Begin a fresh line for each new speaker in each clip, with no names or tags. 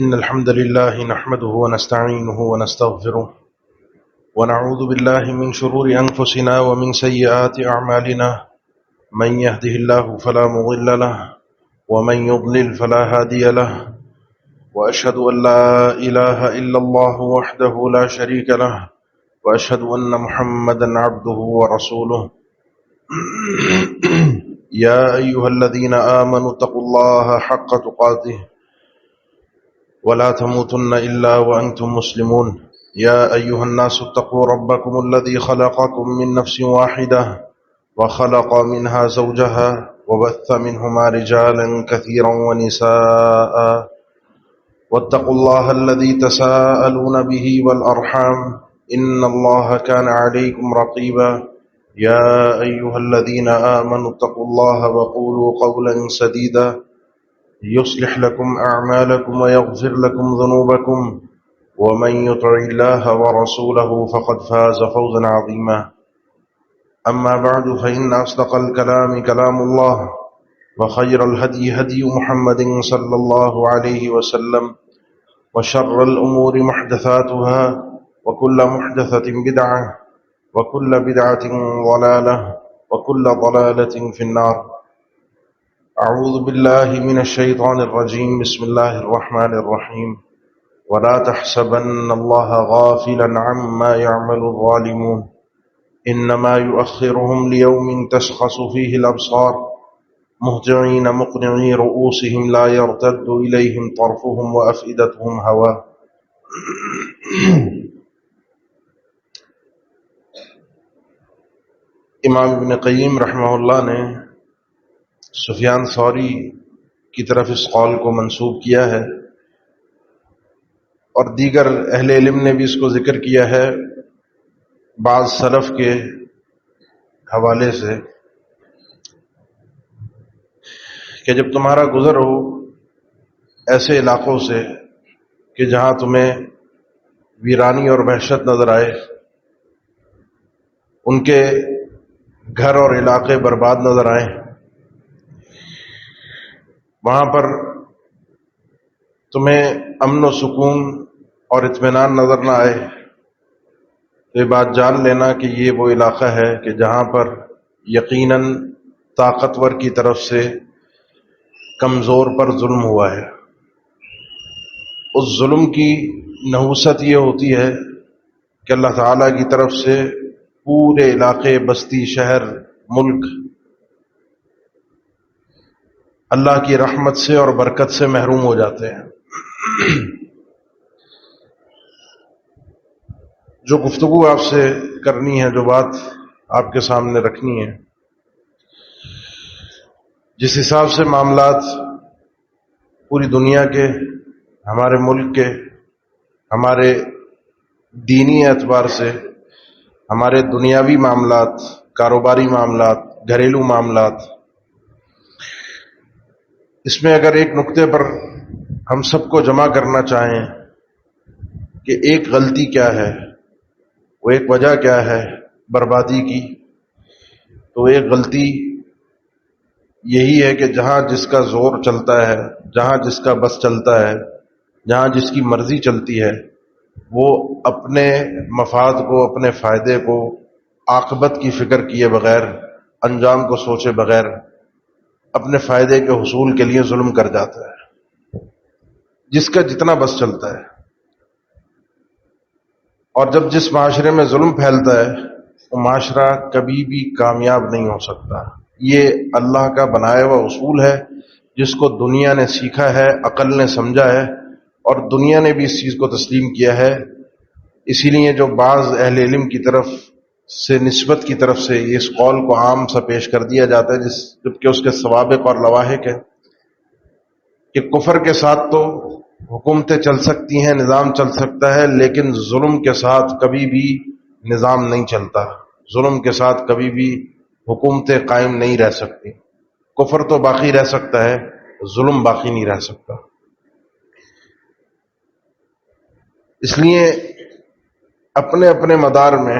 إن الحمد لله نحمده ونستعينه ونستغفره ونعوذ بالله من شرور أنفسنا ومن سيئات أعمالنا من يهده الله فلا مضل له ومن يضلل فلا هادي له وأشهد أن لا إله إلا الله وحده لا شريك له وأشهد أن محمدا عبده ورسوله يا أيها الذين آمنوا اتقوا الله حق تقاته ولا تموتن إلا وأنتم مسلمون يا أيها الناس اتقوا ربكم الذي خلقكم من نفس واحدة وخلق منها زوجها وبث منهما رجالا كثيرا ونساء واتقوا الله الذي تساءلون به والأرحام إن الله كان عليكم رقيبا يا أيها الذين آمنوا اتقوا الله وقولوا قولا سديدا يصلح لكم أعمالكم ويغفر لكم ذنوبكم ومن يطع الله ورسوله فقد فاز فوزا عظيما أما بعد فإن أصدق الكلام كلام الله وخير الهدي هدي محمد صلى الله عليه وسلم وشر الأمور محدثاتها وكل محدثة بدعة وكل بدعة ضلالة وكل ضلالة في النار. أعوذ بالله من الشيطان الرجيم. بسم الله الرحمن الرحيم. ولا تحسبن الله غافلا عما يعمل الظالمون إنما يؤخرهم ليوم تشخص فيه الأبصار مهطعين مقنعي رؤوسهم لا يرتد إليهم طرفهم وأفئدتهم هواء. امام ابن قیم رحمہ اللہ نے سفیان ثوری کی طرف اس قول کو منسوب کیا ہے، اور دیگر اہل علم نے بھی اس کو ذکر کیا ہے بعض سلف کے حوالے سے، کہ جب تمہارا گزر ہو ایسے علاقوں سے کہ جہاں تمہیں ویرانی اور وحشت نظر آئے، ان کے گھر اور علاقے برباد نظر آئیں، وہاں پر تمہیں امن و سکون اور اطمینان نظر نہ آئے، تو یہ بات جان لینا کہ یہ وہ علاقہ ہے کہ جہاں پر یقیناً طاقتور کی طرف سے کمزور پر ظلم ہوا ہے۔ اس ظلم کی نحوست یہ ہوتی ہے کہ اللہ تعالیٰ کی طرف سے پورے علاقے، بستی، شہر، ملک اللہ کی رحمت سے اور برکت سے محروم ہو جاتے ہیں۔ جو گفتگو آپ سے کرنی ہے، جو بات آپ کے سامنے رکھنی ہے، جس حساب سے معاملات پوری دنیا کے، ہمارے ملک کے، ہمارے دینی اعتبار سے، ہمارے دنیاوی معاملات، کاروباری معاملات، گھریلو معاملات، اس میں اگر ایک نقطے پر ہم سب کو جمع کرنا چاہیں کہ ایک غلطی کیا ہے، وہ ایک وجہ کیا ہے بربادی کی، تو ایک غلطی یہی ہے کہ جہاں جس کا زور چلتا ہے، جہاں جس کا بس چلتا ہے، جہاں جس کی مرضی چلتی ہے، وہ اپنے مفاد کو، اپنے فائدے کو، عاقبت کی فکر کیے بغیر، انجام کو سوچے بغیر اپنے فائدے کے حصول کے لیے ظلم کر جاتا ہے، جس کا جتنا بس چلتا ہے۔ اور جب جس معاشرے میں ظلم پھیلتا ہے، وہ معاشرہ کبھی بھی کامیاب نہیں ہو سکتا۔ یہ اللہ کا بنایا ہوا اصول ہے، جس کو دنیا نے سیکھا ہے، عقل نے سمجھا ہے، اور دنیا نے بھی اس چیز کو تسلیم کیا ہے۔ اسی لیے جو بعض اہل علم کی طرف سے، نسبت کی طرف سے، اس قول کو عام سا پیش کر دیا جاتا ہے، جبکہ اس کے ثوابق اور لواحق ہے، کہ کفر کے ساتھ تو حکومتیں چل سکتی ہیں، نظام چل سکتا ہے، لیکن ظلم کے ساتھ کبھی بھی نظام نہیں چلتا، ظلم کے ساتھ کبھی بھی حکومتیں قائم نہیں رہ سکتی۔ کفر تو باقی رہ سکتا ہے، ظلم باقی نہیں رہ سکتا۔ اس لیے اپنے اپنے مدار میں،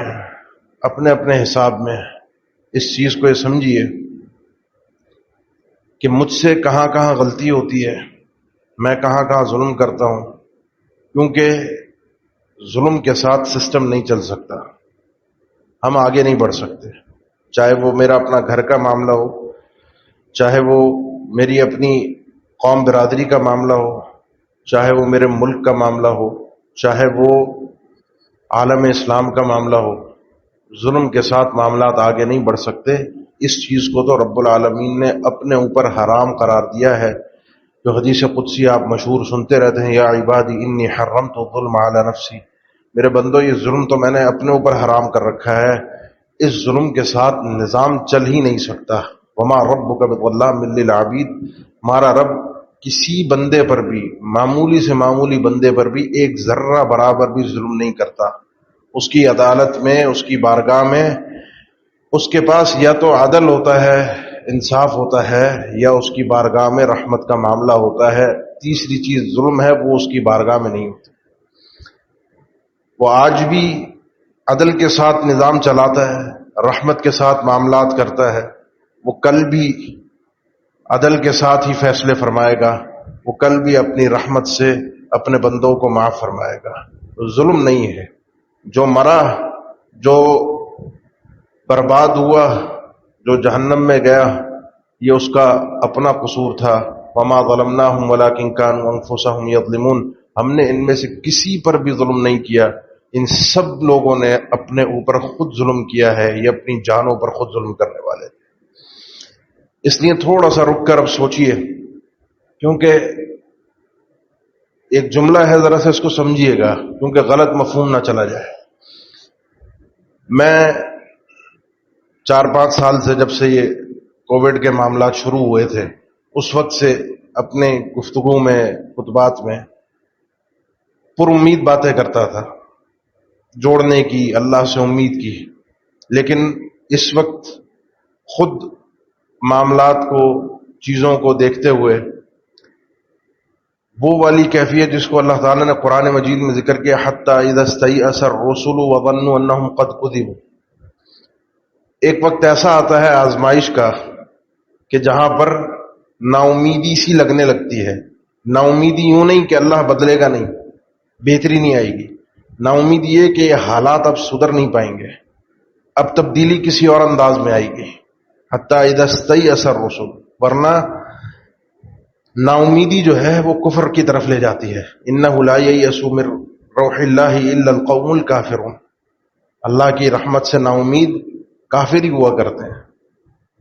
اپنے اپنے حساب میں اس چیز کو یہ سمجھیے کہ مجھ سے کہاں کہاں غلطی ہوتی ہے، میں کہاں کہاں ظلم کرتا ہوں، کیونکہ ظلم کے ساتھ سسٹم نہیں چل سکتا، ہم آگے نہیں بڑھ سکتے، چاہے وہ میرا اپنا گھر کا معاملہ ہو، چاہے وہ میری اپنی قوم برادری کا معاملہ ہو، چاہے وہ میرے ملک کا معاملہ ہو، چاہے وہ عالم اسلام کا معاملہ ہو، ظلم کے ساتھ معاملات آگے نہیں بڑھ سکتے۔ اس چیز کو تو رب العالمین نے اپنے اوپر حرام قرار دیا ہے، جو حدیث قدسی آپ مشہور سنتے رہتے ہیں، یا عبادی انی حرمت الظلم علی نفسی، میرے بندو یہ ظلم تو میں نے اپنے اوپر حرام کر رکھا ہے، اس ظلم کے ساتھ نظام چل ہی نہیں سکتا۔ وما ربک بظلام للعبید، ہمارا رب کسی بندے پر بھی، معمولی سے معمولی بندے پر بھی ایک ذرہ برابر بھی ظلم نہیں کرتا۔ اس کی عدالت میں، اس کی بارگاہ میں، اس کے پاس یا تو عدل ہوتا ہے، انصاف ہوتا ہے، یا اس کی بارگاہ میں رحمت کا معاملہ ہوتا ہے۔ تیسری چیز ظلم ہے، وہ اس کی بارگاہ میں نہیں ہوتی۔ وہ آج بھی عدل کے ساتھ نظام چلاتا ہے، رحمت کے ساتھ معاملات کرتا ہے، وہ کل بھی عدل کے ساتھ ہی فیصلے فرمائے گا، وہ کل بھی اپنی رحمت سے اپنے بندوں کو معاف فرمائے گا۔ ظلم نہیں ہے۔ جو مرا، جو برباد ہوا، جو جہنم میں گیا، یہ اس کا اپنا قصور تھا۔ وما ظلمناہم ولکن کانوا انفسہم یظلمون، ہم نے ان میں سے کسی پر بھی ظلم نہیں کیا، ان سب لوگوں نے اپنے اوپر خود ظلم کیا ہے، یہ اپنی جانوں پر خود ظلم کرنے والے۔ اس لیے تھوڑا سا رک کر اب سوچئے، کیونکہ ایک جملہ ہے، ذرا سا اس کو سمجھیے گا، کیونکہ غلط مفہوم نہ چلا جائے۔ میں 4-5 سال سے، جب سے یہ کووڈ کے معاملات شروع ہوئے تھے، اس وقت سے اپنے گفتگو میں، خطبات میں پر امید باتیں کرتا تھا، جوڑنے کی، اللہ سے امید کی، لیکن اس وقت خود معاملات کو، چیزوں کو دیکھتے ہوئے، وہ والی کیفیت جس کو اللہ تعالیٰ نے قرآن مجید میں ذکر کیا، حتی اذا استیأس الرسل وظنوا انہم قد کذبوا، ایک وقت ایسا آتا ہے آزمائش کا کہ جہاں پر نا امیدی سی لگنے لگتی ہے۔ نا امیدی یوں نہیں کہ اللہ بدلے گا نہیں، بہتری نہیں آئے گی، نا امیدی یہ کہ یہ حالات اب سدھر نہیں پائیں گے، اب تبدیلی کسی اور انداز میں آئے گی۔ حتی اذا استیأس الرسل، ورنہ نا امیدی جو ہے وہ کفر کی طرف لے جاتی ہے۔ انہ لا ییأس من روح اللہ الا القوم الکافرون، اللہ کی رحمت سے نا امید کافر ہی ہوا کرتے ہیں،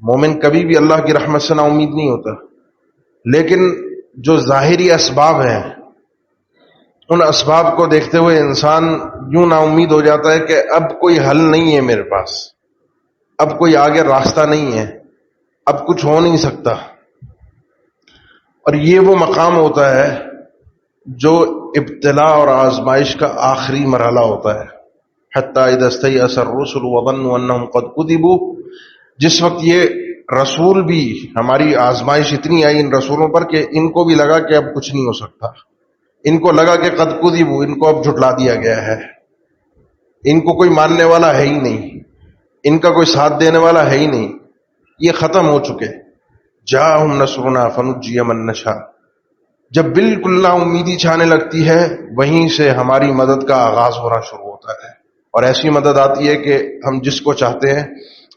مومن کبھی بھی اللہ کی رحمت سے نا امید نہیں ہوتا۔ لیکن جو ظاہری اسباب ہیں، ان اسباب کو دیکھتے ہوئے انسان یوں نا امید ہو جاتا ہے کہ اب کوئی حل نہیں ہے میرے پاس، اب کوئی آگے راستہ نہیں ہے، اب کچھ ہو نہیں سکتا۔ اور یہ وہ مقام ہوتا ہے جو ابتلاء اور آزمائش کا آخری مرحلہ ہوتا ہے۔ حتی اذا استیأس الرسل وظنوا انہم قد کذبوا، جس وقت یہ رسول بھی، ہماری آزمائش اتنی آئی ان رسولوں پر کہ ان کو بھی لگا کہ اب کچھ نہیں ہو سکتا، ان کو لگا کہ قد کذبوا، ان کو اب جھٹلا دیا گیا ہے، ان کو کوئی ماننے والا ہے ہی نہیں، ان کا کوئی ساتھ دینے والا ہے ہی نہیں، یہ ختم ہو چکے۔ جاءہم نصرنا فنجی من نشاء، جب بالکل نا امیدی چھانے لگتی ہے، وہیں سے ہماری مدد کا آغاز ہونا شروع ہوتا ہے، اور ایسی مدد آتی ہے کہ ہم جس کو چاہتے ہیں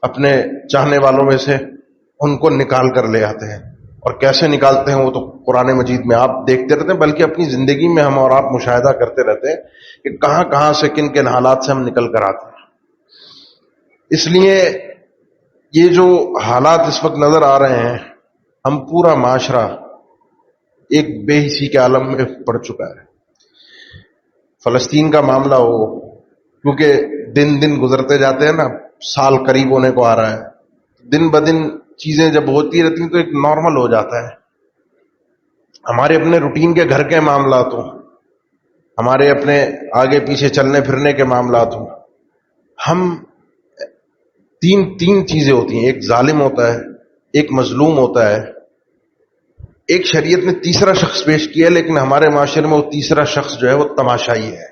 اپنے چاہنے والوں میں سے ان کو نکال کر لے آتے ہیں۔ اور کیسے نکالتے ہیں وہ تو قرآن مجید میں آپ دیکھتے رہتے ہیں، بلکہ اپنی زندگی میں ہم اور آپ مشاہدہ کرتے رہتے ہیں کہ کہاں کہاں سے، کن کن حالات سے ہم نکل کر آتے ہیں۔ اس لیے یہ جو حالات اس وقت نظر آ رہے ہیں، ہم پورا معاشرہ ایک بے حسی کے عالم میں پڑ چکا ہے۔ فلسطین کا معاملہ ہو، کیونکہ دن دن گزرتے جاتے ہیں نا، سال قریب ہونے کو آ رہا ہے، دن بدن چیزیں جب ہوتی رہتی ہیں تو ایک نارمل ہو جاتا ہے۔ ہمارے اپنے روٹین کے گھر کے معاملات ہوں، ہمارے اپنے آگے پیچھے چلنے پھرنے کے معاملات ہوں، ہم تین چیزیں ہوتی ہیں، ایک ظالم ہوتا ہے، ایک مظلوم ہوتا ہے، ایک شریعت نے تیسرا شخص پیش کیا ہے، لیکن ہمارے معاشرے میں وہ تیسرا شخص جو ہے وہ تماشائی ہے،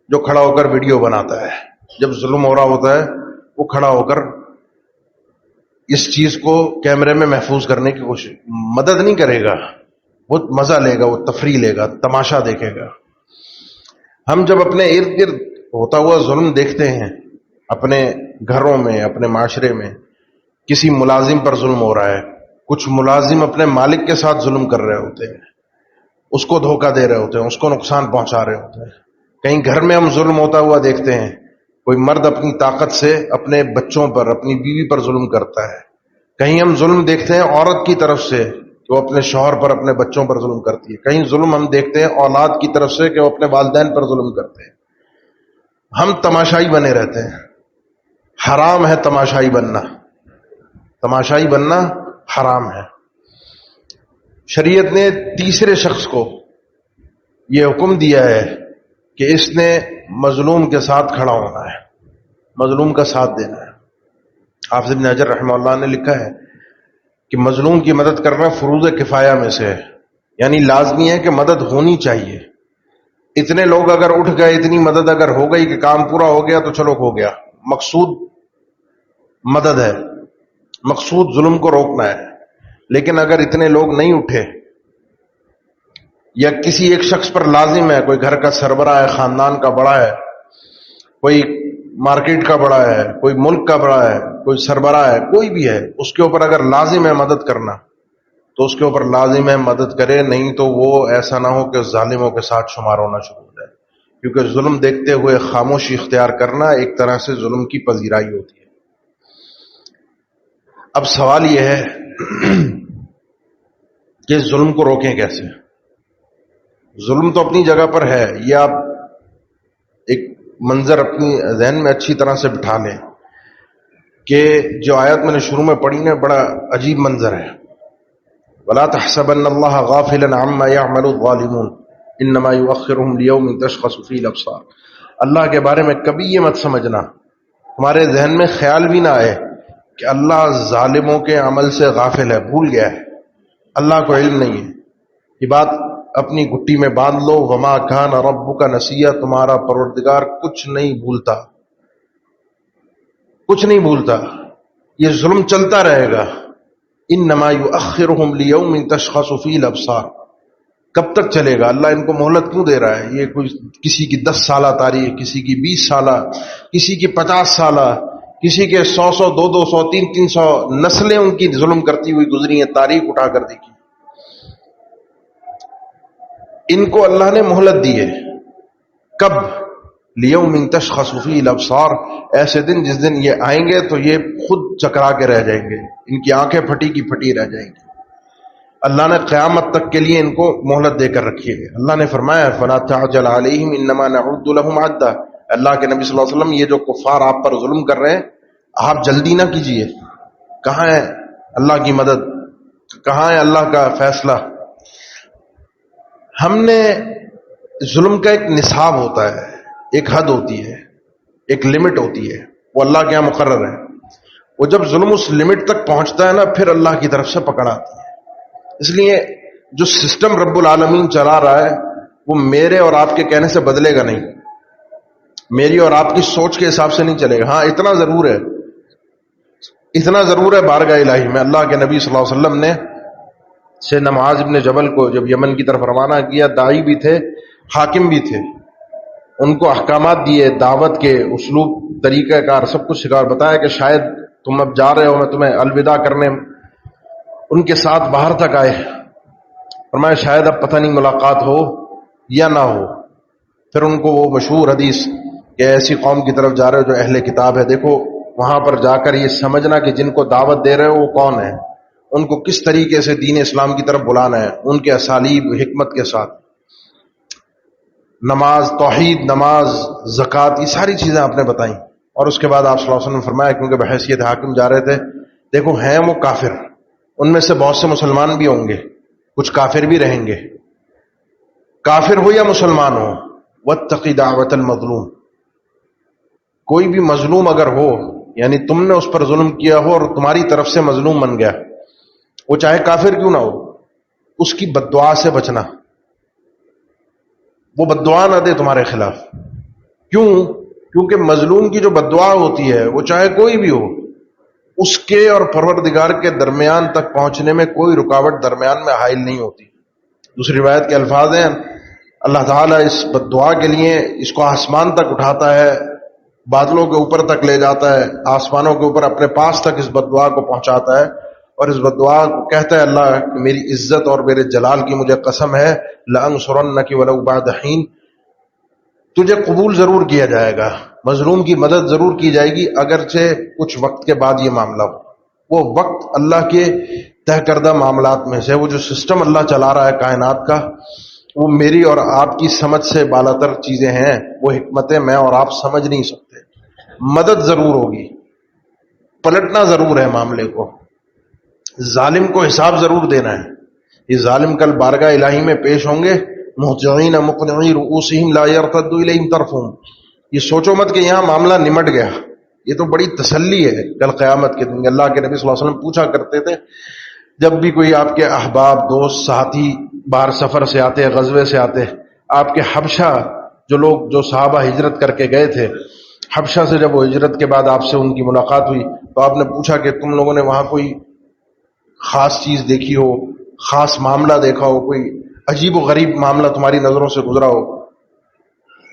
جو کھڑا ہو کر ویڈیو بناتا ہے۔ جب ظلم ہو رہا ہوتا ہے وہ کھڑا ہو کر اس چیز کو کیمرے میں محفوظ کرنے کی کوشش، مدد نہیں کرے گا، وہ مزہ لے گا، وہ تفریح لے گا، تماشا دیکھے گا۔ ہم جب اپنے ارد گرد ہوتا ہوا ظلم دیکھتے ہیں، اپنے گھروں میں، اپنے معاشرے میں کسی ملازم پر ظلم ہو رہا ہے، کچھ ملازم اپنے مالک کے ساتھ ظلم کر رہے ہوتے ہیں، اس کو دھوکہ دے رہے ہوتے ہیں، اس کو نقصان پہنچا رہے ہوتے ہیں۔ کہیں گھر میں ہم ظلم ہوتا ہوا دیکھتے ہیں، کوئی مرد اپنی طاقت سے اپنے بچوں پر، اپنی بیوی پر ظلم کرتا ہے۔ کہیں ہم ظلم دیکھتے ہیں عورت کی طرف سے کہ وہ اپنے شوہر پر، اپنے بچوں پر ظلم کرتی ہے۔ کہیں ظلم ہم دیکھتے ہیں اولاد کی طرف سے کہ وہ اپنے والدین پر ظلم کرتے ہیں۔ ہم تماشائی بنے رہتے ہیں۔ حرام ہے تماشائی بننا، تماشائی بننا حرام ہے۔ شریعت نے تیسرے شخص کو یہ حکم دیا ہے کہ اس نے مظلوم کے ساتھ کھڑا ہونا ہے، مظلوم کا ساتھ دینا ہے۔ حافظ ابن حجر رحمہ اللہ نے لکھا ہے کہ مظلوم کی مدد کرنا فروض کفایہ میں سے ہے، یعنی لازمی ہے کہ مدد ہونی چاہیے۔ اتنے لوگ اگر اٹھ گئے، اتنی مدد اگر ہو گئی کہ کام پورا ہو گیا تو چلو ہو گیا، مقصود مدد ہے، مقصود ظلم کو روکنا ہے۔ لیکن اگر اتنے لوگ نہیں اٹھے، یا کسی ایک شخص پر لازم ہے، کوئی گھر کا سربراہ ہے، خاندان کا بڑا ہے، کوئی مارکیٹ کا بڑا ہے، کوئی ملک کا بڑا ہے، کوئی سربراہ ہے، کوئی بھی ہے، اس کے اوپر اگر لازم ہے مدد کرنا تو اس کے اوپر لازم ہے مدد کرے، نہیں تو وہ ایسا نہ ہو کہ ظالموں کے ساتھ شمار ہونا شروع ہو جائے، کیونکہ ظلم دیکھتے ہوئے خاموشی اختیار کرنا ایک طرح سے ظلم کی پذیرائی ہوتی ہے۔ اب سوال یہ ہے کہ ظلم کو روکیں کیسے؟ ظلم تو اپنی جگہ پر ہے، یہ آپ ایک منظر اپنی ذہن میں اچھی طرح سے بٹھا لیں کہ جو آیت میں نے شروع میں پڑھی نا، بڑا عجیب منظر ہے۔ وَلَا تَحْسَبَنَّ اللَّهَ غَافِلًا عَمَّا يَعْمَلُ الظَّالِمُونَ إِنَّمَا يُؤَخِّرُهُمْ لِيَوْمٍ تَشْخَصُ فِيهِ الْأَبْصَارُ۔ اللہ کے بارے میں کبھی یہ مت سمجھنا، تمہارے ذہن میں خیال بھی نہ آئے کہ اللہ ظالموں کے عمل سے غافل ہے، بھول گیا ہے، اللہ کو علم نہیں ہے۔ یہ بات اپنی گٹی میں باندھ لو، وما کان ربک نسیہ، تمہارا پروردگار کچھ نہیں بھولتا، کچھ نہیں بھولتا۔ یہ ظلم چلتا رہے گا۔ انما یؤخرہم لیوم تشخص فیہ الابصار، کب تک چلے گا؟ اللہ ان کو مہلت کیوں دے رہا ہے؟ یہ کوئی کسی کی 10 سالہ تاریخ، کسی کی 20 سالہ، کسی کی 50 سالہ، کسی کے 100 200 300 نسلیں ان کی ظلم کرتی ہوئی گزری ہیں، تاریخ اٹھا کر دیکھی۔ ان کو اللہ نے مہلت دی ہے، کب؟ لیوم تشخص فیہ الابصار، ایسے دن جس دن یہ آئیں گے تو یہ خود چکرا کے رہ جائیں گے، ان کی آنکھیں پھٹی کی پھٹی رہ جائیں گی۔ اللہ نے قیامت تک کے لیے ان کو مہلت دے کر رکھی ہے۔ اللہ نے فرمایا فلا تعجل علیہم انما نعد لهم عدا، اللہ کے نبی صلی اللہ علیہ وسلم، یہ جو کفار آپ پر ظلم کر رہے ہیں آپ جلدی نہ کیجیے۔ کہاں ہے اللہ کی مدد؟ کہاں ہے اللہ کا فیصلہ؟ ہم نے ظلم کا ایک نصاب ہوتا ہے، ایک حد ہوتی ہے، ایک لمٹ ہوتی ہے، وہ اللہ کے یہاں مقرر ہے۔ وہ جب ظلم اس لمٹ تک پہنچتا ہے نا، پھر اللہ کی طرف سے پکڑ آتی ہے۔ اس لیے جو سسٹم رب العالمین چلا رہا ہے وہ میرے اور آپ کے کہنے سے بدلے گا نہیں، میری اور آپ کی سوچ کے حساب سے نہیں چلے گا۔ ہاں اتنا ضرور ہے، اتنا ضرور ہے، بارگاہ الہی میں اللہ کے نبی صلی اللہ علیہ وسلم نے سیدنا معاذ ابن جبل کو جب یمن کی طرف روانہ کیا، داعی بھی تھے، حاکم بھی تھے، ان کو احکامات دیے، دعوت کے اسلوب، طریقہ کار، سب کچھ سکھا، بتایا کہ شاید تم اب جا رہے ہو، میں تمہیں الوداع کرنے ان کے ساتھ باہر تک آئے، فرمایا شاید اب پتہ نہیں ملاقات ہو یا نہ ہو۔ پھر ان کو وہ مشہور حدیث کہ ایسی قوم کی طرف جا رہے ہو جو اہل کتاب ہے، دیکھو وہاں پر جا کر یہ سمجھنا کہ جن کو دعوت دے رہے ہو وہ کون ہے، ان کو کس طریقے سے دین اسلام کی طرف بلانا ہے، ان کے اسالیب حکمت کے ساتھ۔ نماز، توحید، نماز، زکوٰۃ، یہ ساری چیزیں آپ نے بتائیں۔ اور اس کے بعد آپ صلی اللہ علیہ وسلم نے فرمایا، کیونکہ بحیثیت حاکم جا رہے تھے، دیکھو ہیں وہ کافر، ان میں سے بہت سے مسلمان بھی ہوں گے، کچھ کافر بھی رہیں گے، کافر ہو یا مسلمان ہو، واتقی دعوت المظلوم، کوئی بھی مظلوم اگر ہو، یعنی تم نے اس پر ظلم کیا ہو اور تمہاری طرف سے مظلوم بن گیا، وہ چاہے کافر کیوں نہ ہو، اس کی بد دعا سے بچنا، وہ بد دعا نہ دے تمہارے خلاف۔ کیوں؟ کیونکہ مظلوم کی جو بد دعا ہوتی ہے وہ چاہے کوئی بھی ہو، اس کے اور پروردگار کے درمیان تک پہنچنے میں کوئی رکاوٹ درمیان میں حائل نہیں ہوتی۔ دوسری روایت کے الفاظ ہیں اللہ تعالیٰ اس بد دعا کے لیے اس کو آسمان تک اٹھاتا ہے، بادلوں کے اوپر تک لے جاتا ہے، آسمانوں کے اوپر اپنے پاس تک اس بد دعا کو پہنچاتا ہے، اور اس بد دعا کو کہتا ہے اللہ کہ میری عزت اور میرے جلال کی مجھے قسم ہے لَأَنصُرَنَّكِ وَلَوْ بَعْدَ حِينٍ، تجھے قبول ضرور کیا جائے گا، مظلوم کی مدد ضرور کی جائے گی اگرچہ کچھ وقت کے بعد یہ معاملہ ہو۔ وہ وقت اللہ کے طے کردہ معاملات میں سے، وہ جو سسٹم اللہ چلا رہا ہے کائنات کا، وہ میری اور آپ کی سمجھ سے بالاتر چیزیں ہیں، وہ حکمتیں میں اور آپ سمجھ نہیں سکتے۔ مدد ضرور ہوگی، پلٹنا ضرور ہے معاملے کو، ظالم کو حساب ضرور دینا ہے۔ یہ ظالم کل بارگاہ الہی میں پیش ہوں گے، مہطعین مقنعی رؤوسہم لا یرتد الیہم طرفہم، یہ سوچو مت کہ یہاں معاملہ نمٹ گیا، یہ تو بڑی تسلی ہے کل قیامت کے دن۔ اللہ کے نبی صلی اللہ علیہ وسلم پوچھا کرتے تھے جب بھی کوئی آپ کے احباب، دوست، ساتھی باہر سفر سے آتے، غزوے سے آتے، آپ کے حبشہ جو لوگ، جو صحابہ ہجرت کر کے گئے تھے، حبشہ سے جب وہ ہجرت کے بعد آپ سے ان کی ملاقات ہوئی تو آپ نے پوچھا کہ تم لوگوں نے وہاں کوئی خاص چیز دیکھی ہو، خاص معاملہ دیکھا ہو، کوئی عجیب و غریب معاملہ تمہاری نظروں سے گزرا ہو؟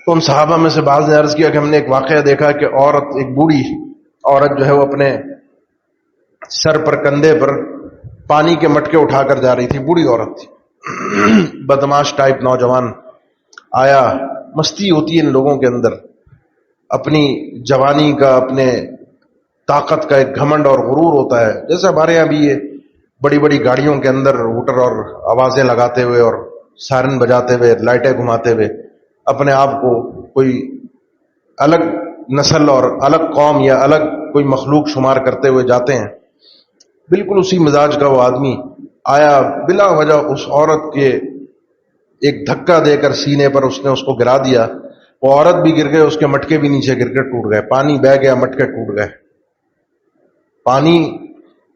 تو ان صحابہ میں سے بعض نے عرض کیا کہ ہم نے ایک واقعہ دیکھا کہ عورت، ایک بوڑھی عورت جو ہے وہ اپنے سر پر، کندھے پر پانی کے مٹکے اٹھا کر جا رہی تھی، بوڑھی عورت تھی، بدماش ٹائپ نوجوان آیا۔ مستی ہوتی ہے ان لوگوں کے اندر، اپنی جوانی کا، اپنے طاقت کا ایک گھمنڈ اور غرور ہوتا ہے، جیسے ہمارے یہاں بھی یہ بڑی بڑی گاڑیوں کے اندر ہوٹر اور آوازیں لگاتے ہوئے اور سائرن بجاتے ہوئے، لائٹیں گھماتے ہوئے اپنے آپ کو کوئی الگ نسل اور الگ قوم یا الگ کوئی مخلوق شمار کرتے ہوئے جاتے ہیں۔ بالکل اسی مزاج کا وہ آدمی آیا، بلا وجہ اس عورت کے ایک دھکا دے کر سینے پر اس نے اس کو گرا دیا، وہ عورت بھی گر گئے، اس کے مٹکے بھی نیچے گر کے ٹوٹ گئے، پانی بہہ گیا، مٹکے ٹوٹ گئے۔ پانی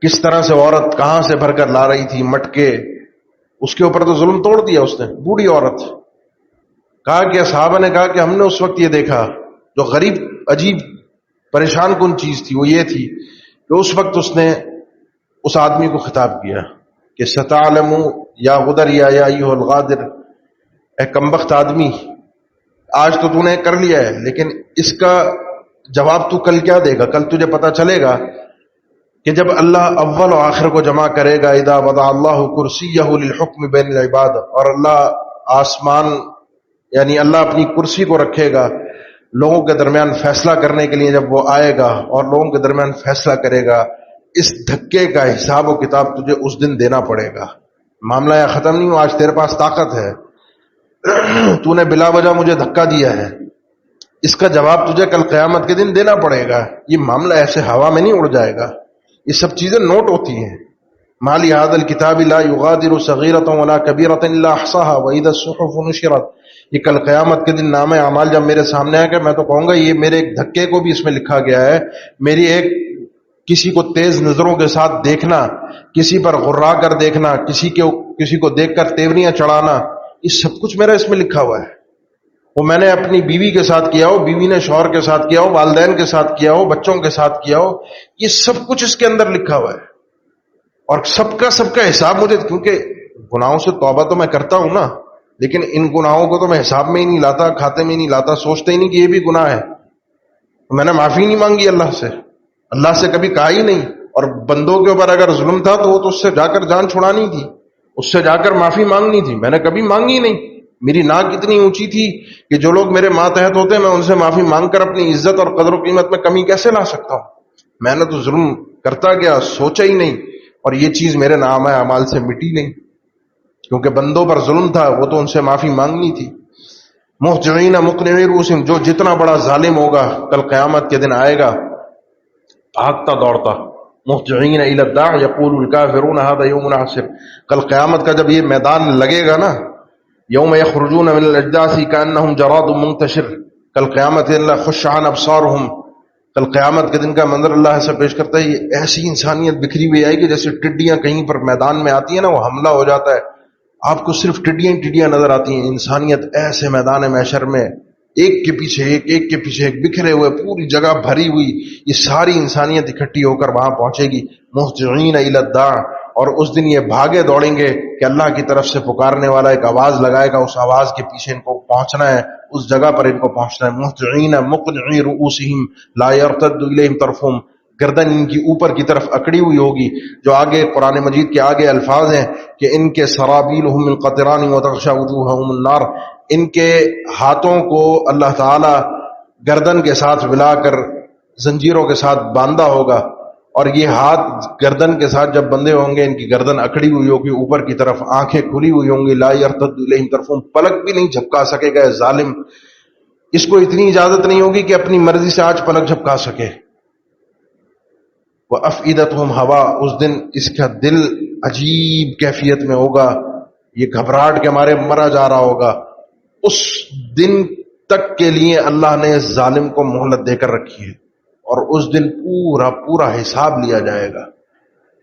کس طرح سے عورت کہاں سے بھر کر لا رہی تھی، مٹکے، اس کے اوپر تو ظلم توڑ دیا اس نے، بوڑھی عورت۔ کہا کہ صحابہ نے کہا کہ ہم نے اس وقت یہ دیکھا، جو غریب عجیب پریشان کن چیز تھی وہ یہ تھی کہ اس وقت اس نے اس آدمی کو خطاب کیا کہ ستعلم یا غدر یا ایھا الغادر، اے کمبخت آدمی، آج تو نے کر لیا ہے لیکن اس کا جواب تو کل کیا دے گا؟ کل تجھے پتا چلے گا کہ جب اللہ اول و آخر کو جمع کرے گا، اذا وضع اللہ کرسیہ للحکم بین العباد، اور اللہ آسمان یعنی اللہ اپنی کرسی کو رکھے گا لوگوں کے درمیان فیصلہ کرنے کے لیے، جب وہ آئے گا اور لوگوں کے درمیان فیصلہ کرے گا، اس دھکے کا حساب و کتاب تجھے اس دن دینا پڑے گا۔ معاملہ یہ ختم نہیں ہوا، آج تیرے پاس طاقت ہے، تو نے بلا وجہ مجھے دھکا دیا ہے، اس کا جواب تجھے کل قیامت کے دن دینا پڑے گا۔ یہ معاملہ ایسے ہوا میں نہیں اڑ جائے گا، یہ سب چیزیں نوٹ ہوتی ہیں۔ مالی ھذا الکتاب لا یغادر صغیرۃ ولا کبیرۃ الا احصاها واذا الصحف نشرت، یہ کل قیامت کے دن نام اعمال جب میرے سامنے آئے گا، میں تو کہوں گا یہ میرے ایک دھکے کو بھی اس میں لکھا گیا ہے، میری ایک کسی کو تیز نظروں کے ساتھ دیکھنا، کسی پر غرا کر دیکھنا، کسی کو دیکھ کر تیوریاں چڑھانا، یہ سب کچھ میرا اس میں لکھا ہوا ہے۔ وہ میں نے اپنی بیوی کے ساتھ کیا ہو، بیوی نے شوہر کے ساتھ کیا ہو، والدین کے ساتھ کیا ہو، بچوں کے ساتھ کیا ہو، یہ سب کچھ اس کے اندر لکھا ہوا ہے، اور سب کا حساب مجھے، کیونکہ گناہوں سے توبہ تو میں کرتا ہوں نا، لیکن ان گناہوں کو تو میں حساب میں ہی نہیں لاتا، کھاتے میں ہی نہیں لاتا، سوچتے ہی نہیں کہ یہ بھی گناہ ہے۔ میں نے معافی نہیں مانگی اللہ سے کبھی کہا ہی نہیں، اور بندوں کے اوپر اگر ظلم تھا تو وہ تو اس سے جا کر جان چھڑانی تھی، اس سے جا کر معافی مانگنی تھی، میں نے کبھی مانگی نہیں۔ میری ناک اتنی اونچی تھی کہ جو لوگ میرے ماتحت ہوتے میں ان سے معافی مانگ کر اپنی عزت اور قدر و قیمت میں کمی کیسے لا سکتا ہوں؟ میں نے تو ظلم کرتا گیا، سوچا ہی نہیں، اور یہ چیز میرے نامہ اعمال سے مٹی نہیں، کیونکہ بندوں پر ظلم تھا، وہ تو ان سے معافی مانگنی تھی۔ مہطعین مقنعی رؤوسہم، جو جتنا بڑا ظالم ہوگا کل قیامت کے دن آئے گا بھاگتا دوڑتا، مہطعین الی الداع یقول الکافرون ھذا یوم عسر، کل قیامت کا جب یہ میدان لگے گا نا، یوم یخرجون من الاجداث کانہم جراد منتشر، کل قیامت اللہ خش عن ابصارہم، کل قیامت کے دن کا منظر اللہ ایسا پیش کرتا ہے، یہ ایسی انسانیت بکھری ہوئی آئے گی جیسے ٹڈیاں کہیں پر میدان میں آتی ہیں نا، وہ حملہ ہو جاتا ہے، آپ کو صرف ٹڈیاں نظر آتی ہیں، انسانیت ایسے میدان محشر میں ایک کے پیچھے ایک بکھرے ہوئے، پوری جگہ بھری ہوئی، یہ ساری انسانیت اکٹھی ہو کر وہاں پہنچے گی، مہطعین الی الداع، اور اس دن یہ بھاگے دوڑیں گے کہ اللہ کی طرف سے پکارنے والا ایک آواز لگائے گا، اس آواز کے پیچھے ان کو پہنچنا ہے، اس جگہ پر ان کو پہنچنا ہے۔ مہطعین مقنعی رؤوسہم لا یرتد الیہم طرفہم، گردن ان کی اوپر کی طرف اکڑی ہوئی ہوگی، جو آگے قرآن مجید کے آگے الفاظ ہیں کہ ان کے سرابیلہم من قطران وتغشی وجوہہم النار، ان کے ہاتھوں کو اللہ تعالی گردن کے ساتھ ملا کر زنجیروں کے ساتھ باندھا ہوگا، اور یہ ہاتھ گردن کے ساتھ جب بندھے ہوں گے، ان کی گردن اکڑی ہوئی ہوگی اوپر کی طرف، آنکھیں کھلی ہوئی ہوں گی، لا یرتد الیہم طرفہم، پلک بھی نہیں جھپکا سکے گا ظالم، اس کو اتنی اجازت نہیں ہوگی کہ اپنی مرضی سے آج پلک جھپکا سکے۔ وَأَفْئِدَتُهُمْ هَوَاءٌ، اس دن اس کا دل عجیب کیفیت میں ہوگا، یہ گھبراہٹ کے مارے مرا جا رہا ہوگا۔ اس دن تک کے لیے اللہ نے ظالم کو مہلت دے کر رکھی ہے، اور اس دن پورا پورا حساب لیا جائے گا۔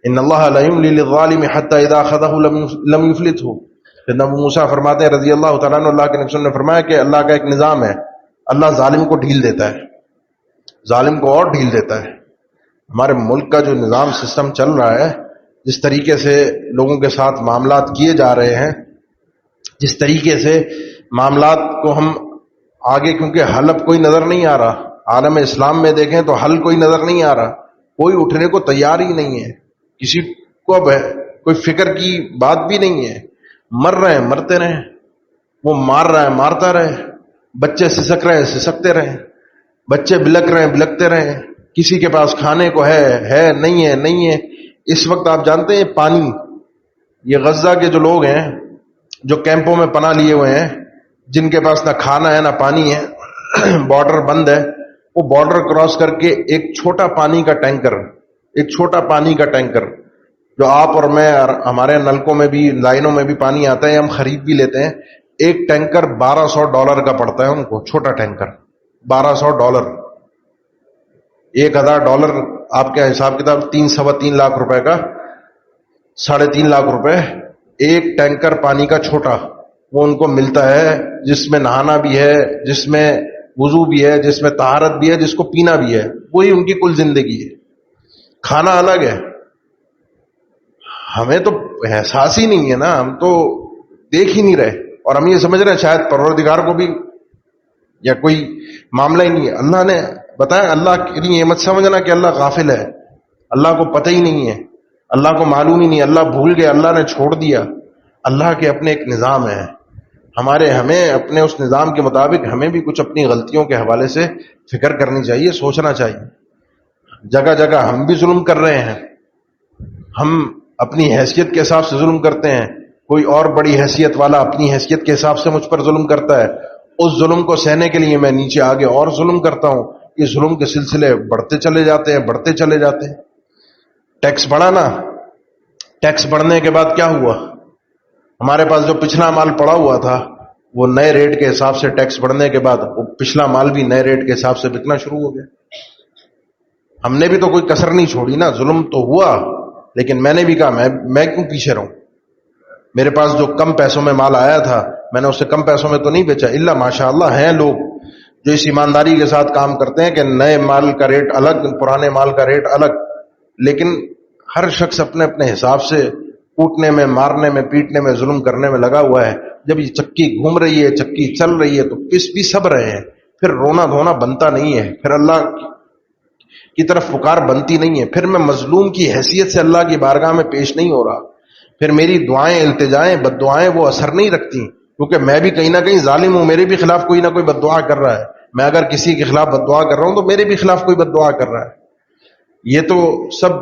ان اللہ لا یملی للظالم حتی اذا اخذہ لم یفلتہ، جناب موسیٰ فرماتے ہیں رضی اللہ تعالیٰ عنہ، اللہ کے نبی صلی اللہ علیہ وسلم نے فرمایا کہ اللہ کا ایک نظام ہے، اللہ ظالم کو ڈھیل دیتا ہے، ظالم کو اور ڈھیل دیتا ہے۔ ہمارے ملک کا جو نظام سسٹم چل رہا ہے، جس طریقے سے لوگوں کے ساتھ معاملات کیے جا رہے ہیں، جس طریقے سے معاملات کو ہم آگے، کیونکہ حل اب کوئی نظر نہیں آ رہا، عالم اسلام میں دیکھیں تو حل کوئی نظر نہیں آ رہا، کوئی اٹھنے کو تیار ہی نہیں ہے، کسی کو اب کوئی فکر کی بات بھی نہیں ہے، مر رہے ہیں مرتے رہیں، وہ مار رہا ہے مارتا رہے، بچے سسک رہے ہیں سسکتے رہیں، بچے بلک رہے ہیں بلکتے رہیں، کسی کے پاس کھانے کو ہے نہیں ہے نہیں ہے۔ اس وقت آپ جانتے ہیں پانی، یہ غزہ کے جو لوگ ہیں جو کیمپوں میں پناہ لیے ہوئے ہیں، جن کے پاس نہ کھانا ہے نہ پانی ہے، بارڈر بند ہے، وہ بارڈر کراس کر کے ایک چھوٹا پانی کا ٹینکر جو آپ اور میں ہمارے نلکوں میں بھی لائنوں میں بھی پانی آتا ہے، ہم خرید بھی لیتے ہیں، ایک ٹینکر $1200 کا پڑتا ہے ان کو، چھوٹا ٹینکر $1200، $1000 آپ کے حساب کتاب 3.25 لاکھ روپے کا، 3.5 لاکھ روپے ایک ٹینکر پانی کا چھوٹا، وہ ان کو ملتا ہے، جس میں نہانا بھی ہے، جس میں وضو بھی ہے، جس میں طہارت بھی ہے، جس کو پینا بھی ہے، وہی ان کی کل زندگی ہے۔ کھانا الگ ہے، ہمیں تو احساس ہی نہیں ہے نا، ہم تو دیکھ ہی نہیں رہے، اور ہم یہ سمجھ رہے ہیں شاید پروردگار کو بھی یا کوئی معاملہ ہی نہیں ہے۔ اللہ نے بتایا، اللہ کے لیے یہ مت سمجھنا کہ اللہ غافل ہے، اللہ کو پتہ ہی نہیں ہے، اللہ کو معلوم ہی نہیں، اللہ بھول گیا، اللہ نے چھوڑ دیا۔ اللہ کے اپنے ایک نظام ہے، ہمیں اپنے اس نظام کے مطابق ہمیں بھی کچھ اپنی غلطیوں کے حوالے سے فکر کرنی چاہیے، سوچنا چاہیے۔ جگہ جگہ ہم بھی ظلم کر رہے ہیں، ہم اپنی حیثیت کے حساب سے ظلم کرتے ہیں، کوئی اور بڑی حیثیت والا اپنی حیثیت کے حساب سے مجھ پر ظلم کرتا ہے، اس ظلم کو سہنے کے لیے میں نیچے آگے اور ظلم کرتا ہوں، یہ ظلم کے سلسلے بڑھتے چلے جاتے ہیں۔ ٹیکس بڑھا نا، ٹیکس بڑھنے کے بعد کیا ہوا؟ ہمارے پاس جو پچھلا مال پڑا ہوا تھا، وہ نئے ریٹ کے حساب سے ٹیکس بڑھنے کے بعد وہ پچھلا مال بھی نئے ریٹ کے حساب سے بکنا شروع ہو گیا۔ ہم نے بھی تو کوئی کسر نہیں چھوڑی نا، ظلم تو ہوا، لیکن میں نے بھی کہا میں کیوں پیچھے رہوں؟ میرے پاس جو کم پیسوں میں مال آیا تھا، میں نے اسے کم پیسوں میں تو نہیں بیچا، الا ماشاء اللہ ہیں لوگ جو اس ایمانداری کے ساتھ کام کرتے ہیں کہ نئے مال کا ریٹ الگ، پرانے مال کا ریٹ الگ، لیکن ہر شخص اپنے اپنے حساب سے کوٹنے میں، مارنے میں، پیٹنے میں، ظلم کرنے میں لگا ہوا ہے۔ جب یہ چکی گھوم رہی ہے، چکی چل رہی ہے، تو پس بھی سب رہے ہیں، پھر رونا دھونا بنتا نہیں ہے، پھر اللہ کی طرف پکار بنتی نہیں ہے، پھر میں مظلوم کی حیثیت سے اللہ کی بارگاہ میں پیش نہیں ہو رہا، پھر میری دعائیں، التجائیں، بد دعائیں وہ اثر نہیں رکھتی، کیونکہ میں بھی کہیں نہ کہیں ظالم ہوں، میرے بھی خلاف کوئی نہ کوئی بد دعا کر رہا ہے۔ میں اگر کسی کے خلاف بد دعا کر رہا ہوں تو میرے بھی خلاف کوئی بد دعا کر رہا ہے۔ یہ تو سب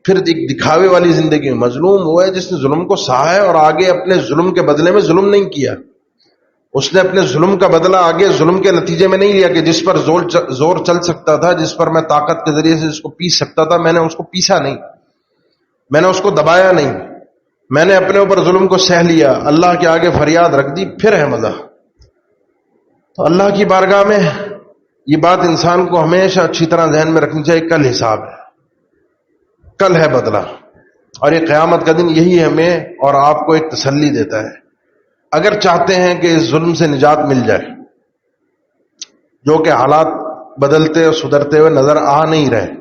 پھر ایک دکھاوے والی زندگی میں۔ مظلوم وہ ہے جس نے ظلم کو سہا ہے اور آگے اپنے ظلم کے بدلے میں ظلم نہیں کیا، اس نے اپنے ظلم کا بدلہ آگے ظلم کے نتیجے میں نہیں لیا کہ جس پر زور چل سکتا تھا، جس پر میں طاقت کے ذریعے سے جس کو پیس سکتا تھا، میں نے اس کو پیسا نہیں، میں نے اس کو دبایا نہیں، میں نے اپنے اوپر ظلم کو سہ لیا، اللہ کے آگے فریاد رکھ دی، پھر ہے مزہ۔ تو اللہ کی بارگاہ میں یہ بات انسان کو ہمیشہ اچھی طرح ذہن میں رکھنی چاہیے، کل حساب ہے، کل ہے بدلہ، اور یہ قیامت کا دن یہی ہمیں اور آپ کو ایک تسلی دیتا ہے۔ اگر چاہتے ہیں کہ اس ظلم سے نجات مل جائے، جو کہ حالات بدلتے اور سدھرتے ہوئے نظر آ نہیں رہے،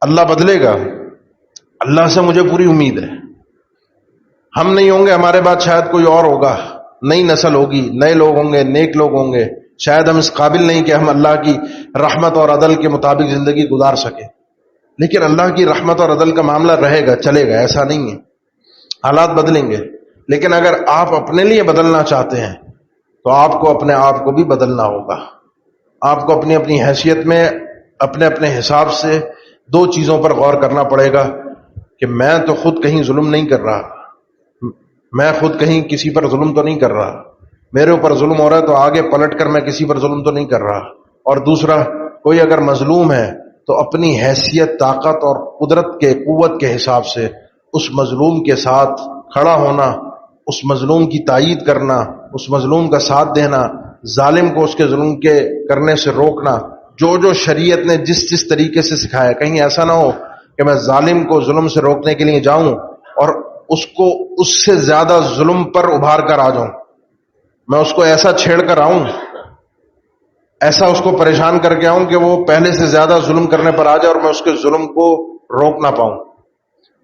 اللہ بدلے گا، اللہ سے مجھے پوری امید ہے، ہم نہیں ہوں گے، ہمارے بعد شاید کوئی اور ہوگا، نئی نسل ہوگی، نئے لوگ ہوں گے، نیک لوگ ہوں گے، شاید ہم اس قابل نہیں کہ ہم اللہ کی رحمت اور عدل کے مطابق زندگی گزار سکیں، لیکن اللہ کی رحمت اور عدل کا معاملہ رہے گا، چلے گا، ایسا نہیں ہے، حالات بدلیں گے، لیکن اگر آپ اپنے لیے بدلنا چاہتے ہیں تو آپ کو اپنے آپ کو بھی بدلنا ہوگا، آپ کو اپنی اپنی حیثیت میں اپنے اپنے حساب سے دو چیزوں پر غور کرنا پڑے گا کہ میں تو خود کہیں ظلم نہیں کر رہا، میں خود کہیں کسی پر ظلم تو نہیں کر رہا، میرے اوپر ظلم ہو رہا ہے تو آگے پلٹ کر میں کسی پر ظلم تو نہیں کر رہا، اور دوسرا کوئی اگر مظلوم ہے تو اپنی حیثیت، طاقت اور قدرت کے، قوت کے حساب سے اس مظلوم کے ساتھ کھڑا ہونا، اس مظلوم کی تائید کرنا، اس مظلوم کا ساتھ دینا، ظالم کو اس کے ظلم کے کرنے سے روکنا، جو جو شریعت نے جس جس طریقے سے سکھایا، کہیں ایسا نہ ہو کہ میں ظالم کو ظلم سے روکنے کے لیے جاؤں اور اس کو اس سے زیادہ ظلم پر ابھار کر آ جاؤں، میں اس کو ایسا چھیڑ کر آؤں، ایسا اس کو پریشان کر کے آؤں کہ وہ پہلے سے زیادہ ظلم کرنے پر آ جائے اور میں اس کے ظلم کو روک نہ پاؤں۔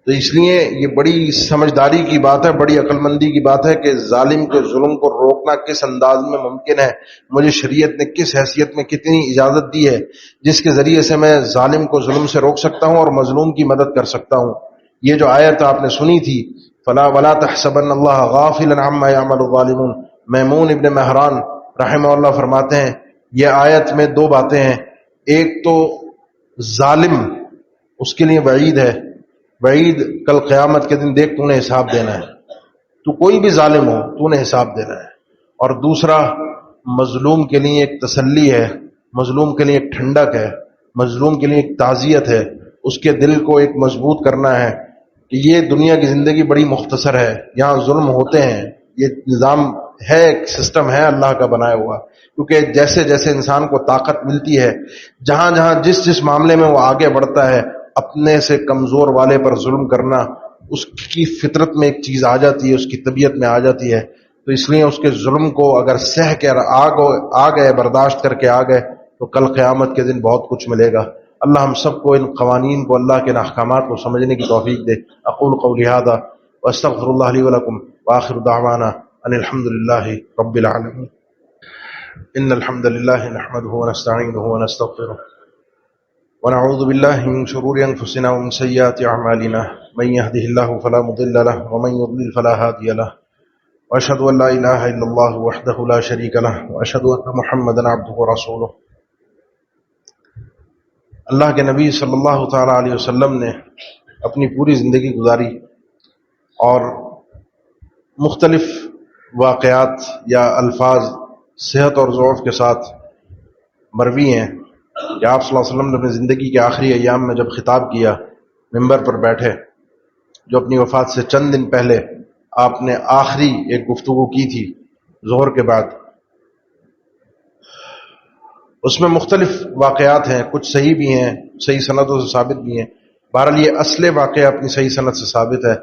تو اس لیے یہ بڑی سمجھداری کی بات ہے، بڑی عقل مندی کی بات ہے کہ ظالم کے ظلم کو روکنا کس انداز میں ممکن ہے، مجھے شریعت نے کس حیثیت میں کتنی اجازت دی ہے جس کے ذریعے سے میں ظالم کو ظلم سے روک سکتا ہوں اور مظلوم کی مدد کر سکتا ہوں۔ یہ جو آیت آپ نے سنی تھی، فلا ولا تحسبن اللہ غافلا عما يعمل الظالمون، میمون ابن مہران رحمہ اللہ فرماتے ہیں یہ آیت میں دو باتیں ہیں، ایک تو ظالم اس کے لیے وعید ہے، وعید کل قیامت کے دن دیکھ تو نے حساب دینا ہے، تو کوئی بھی ظالم ہو تو نے حساب دینا ہے، اور دوسرا مظلوم کے لیے ایک تسلی ہے، مظلوم کے لیے ایک ٹھنڈک ہے، مظلوم کے لیے ایک تعزیت ہے، اس کے دل کو ایک مضبوط کرنا ہے کہ یہ دنیا کی زندگی بڑی مختصر ہے، یہاں ظلم ہوتے ہیں، یہ نظام ہے، ایک سسٹم ہے اللہ کا بنایا ہوا، کیونکہ جیسے جیسے انسان کو طاقت ملتی ہے، جہاں جہاں جس جس معاملے میں وہ آگے بڑھتا ہے، اپنے سے کمزور والے پر ظلم کرنا اس کی فطرت میں ایک چیز آ جاتی ہے، اس کی طبیعت میں آ جاتی ہے، تو اس لیے اس کے ظلم کو اگر سہ کر آ گئے، برداشت کر کے آ گئے تو کل قیامت کے دن بہت کچھ ملے گا۔ اللہ ہم سب کو ان قوانین کو، اللہ کے ان احکامات کو سمجھنے کی توفیق دے۔ اقول قولی ھذا واستغفر اللہ لی ولکم وآخر دعوانا ان الحمد للہ رب العالمین۔ ان الحمد للہ نحمده ونستعینه ونستغفره ونعوذ بالله من شرور انفسنا ومن سيئات اعمالنا، من يهده الله فلا مضل له ومن يضلل فلا هادي له، واشهد ان لا اله الا الله وحده لا شريك له، واشهد ان محمدا عبده ورسوله۔ اللہ کے نبی صلی اللہ تعالی علیہ وسلم نے اپنی پوری زندگی گزاری اور مختلف واقعات یا الفاظ صحت اور ضعف کے ساتھ مروی ہیں کہ آپ صلی اللہ علیہ وسلم نے اپنی زندگی کے آخری ایام میں جب خطاب کیا، ممبر پر بیٹھے، جو اپنی وفات سے چند دن پہلے آپ نے آخری ایک گفتگو کی تھی ظہر کے بعد، اس میں مختلف واقعات ہیں، کچھ صحیح بھی ہیں، صحیح سندوں سے ثابت بھی ہیں، بہرحال یہ اصل واقعہ اپنی صحیح سند سے ثابت ہے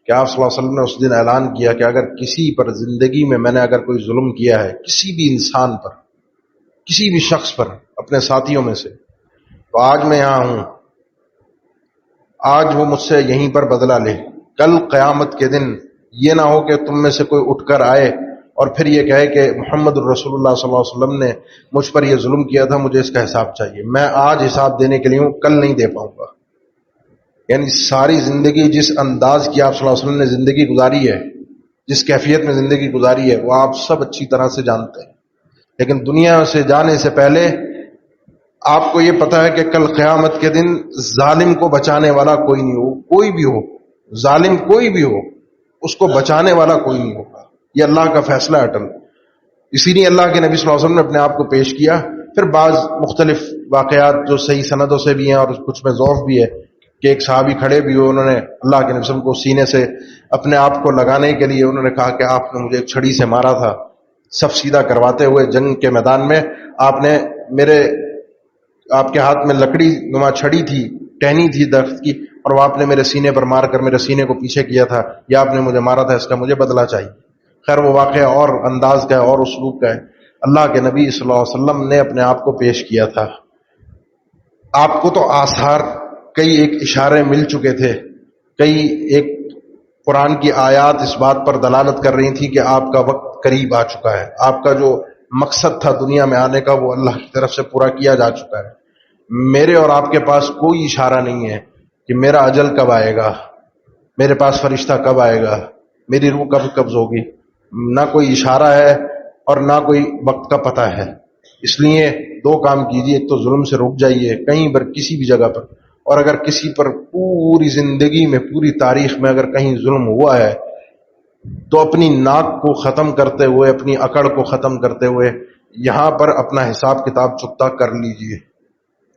کہ آپ صلی اللہ علیہ وسلم نے اس دن اعلان کیا کہ اگر کسی پر زندگی میں نے اگر کوئی ظلم کیا ہے، کسی بھی انسان پر، کسی بھی شخص پر اپنے ساتھیوں میں سے، تو آج میں یہاں ہوں، آج وہ مجھ سے یہیں پر بدلہ لے، کل قیامت کے دن یہ نہ ہو کہ تم میں سے کوئی اٹھ کر آئے اور پھر یہ کہے کہ محمد الرسول اللہ صلی اللہ علیہ وسلم نے مجھ پر یہ ظلم کیا تھا، مجھے اس کا حساب چاہیے، میں آج حساب دینے کے لیے ہوں، کل نہیں دے پاؤں گا۔ یعنی ساری زندگی جس انداز کی آپ صلی اللہ علیہ وسلم نے زندگی گزاری ہے، جس کیفیت میں زندگی گزاری ہے، وہ آپ سب اچھی طرح سے جانتے ہیں، لیکن دنیا سے جانے سے پہلے آپ کو یہ پتا ہے کہ کل قیامت کے دن ظالم کو بچانے والا کوئی نہیں ہو، کوئی بھی ہو، ظالم کوئی بھی ہو، اس کو بچانے والا کوئی نہیں ہوگا، یہ اللہ کا فیصلہ ہے اٹل۔ اسی لیے اللہ کے نبی صلی اللہ علیہ وسلم نے اپنے آپ کو پیش کیا۔ پھر بعض مختلف واقعات جو صحیح سندوں سے بھی ہیں اور کچھ میں ضعف بھی ہے کہ ایک صحابی کھڑے بھی ہوئے، انہوں نے اللہ کے نبی صلی اللہ علیہ وسلم کو سینے سے اپنے آپ کو لگانے کے لیے انہوں نے کہا کہ آپ نے مجھے ایک چھڑی سے مارا تھا، صف سیدھا کرواتے ہوئے جنگ کے میدان میں آپ نے آپ کے ہاتھ میں لکڑی نما چھڑی تھی، ٹہنی تھی درخت کی، اور وہ آپ نے میرے سینے پر مار کر میرے سینے کو پیچھے کیا تھا، یا آپ نے مجھے مارا تھا، اس کا مجھے بدلہ چاہیے۔ خیر وہ واقعہ اور انداز کا ہے اور اسلوب کا ہے، اللہ کے نبی صلی اللہ علیہ وسلم نے اپنے آپ کو پیش کیا تھا۔ آپ کو تو آثار کئی ایک اشارے مل چکے تھے کئی ایک قرآن کی آیات اس بات پر دلالت کر رہی تھی کہ آپ کا وقت قریب آ چکا ہے، آپ کا جو مقصد تھا دنیا میں آنے کا وہ اللہ کی طرف سے پورا کیا جا چکا ہے۔ میرے اور آپ کے پاس کوئی اشارہ نہیں ہے کہ میرا اجل کب آئے گا، میرے پاس فرشتہ کب آئے گا، میری روح کب قبض ہوگی، نہ کوئی اشارہ ہے اور نہ کوئی وقت کا پتہ ہے۔ اس لیے دو کام کیجیے، ایک تو ظلم سے رک جائیے کہیں پر کسی بھی جگہ پر، اور اگر کسی پر پوری زندگی میں پوری تاریخ میں اگر کہیں ظلم ہوا ہے تو اپنی ناک کو ختم کرتے ہوئے، اپنی اکڑ کو ختم کرتے ہوئے یہاں پر اپنا حساب کتاب چکتا کر لیجیے۔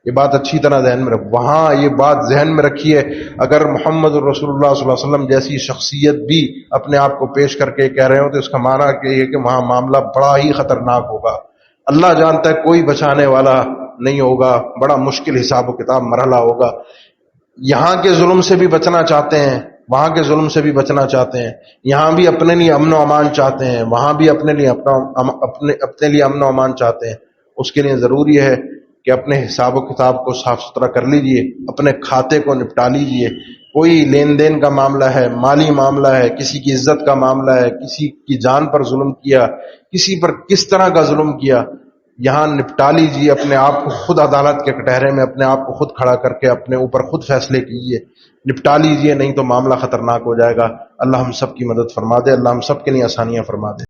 یہ بات اچھی طرح ذہن میں رکھ، وہاں یہ بات ذہن میں رکھیے، اگر محمد رسول اللہ صلی اللہ علیہ وسلم جیسی شخصیت بھی اپنے آپ کو پیش کر کے کہہ رہے ہو تو اس کا معنی یہ کہ وہاں معاملہ بڑا ہی خطرناک ہوگا۔ اللہ جانتا ہے کوئی بچانے والا نہیں ہوگا، بڑا مشکل حساب و کتاب مرحلہ ہوگا۔ یہاں کے ظلم سے بھی بچنا چاہتے ہیں، وہاں کے ظلم سے بھی بچنا چاہتے ہیں، یہاں بھی اپنے لیے امن و امان چاہتے ہیں، وہاں بھی اپنے لیے اپنے لیے امن و امان چاہتے ہیں۔ اس کے لیے ضروری ہے کہ اپنے حساب و کتاب کو صاف ستھرا کر لیجئے، اپنے کھاتے کو نپٹا لیجئے۔ کوئی لین دین کا معاملہ ہے، مالی معاملہ ہے، کسی کی عزت کا معاملہ ہے، کسی کی جان پر ظلم کیا، کسی پر کس طرح کا ظلم کیا، یہاں نپٹا لیجیے، اپنے آپ کو خود عدالت کے کٹہرے میں اپنے آپ کو خود کھڑا کر کے اپنے اوپر خود فیصلے کیجیے، نپٹا لیجیے، نہیں تو معاملہ خطرناک ہو جائے گا۔ اللہ ہم سب کی مدد فرما دے، اللہ ہم سب کے لیے آسانیاں فرما دے۔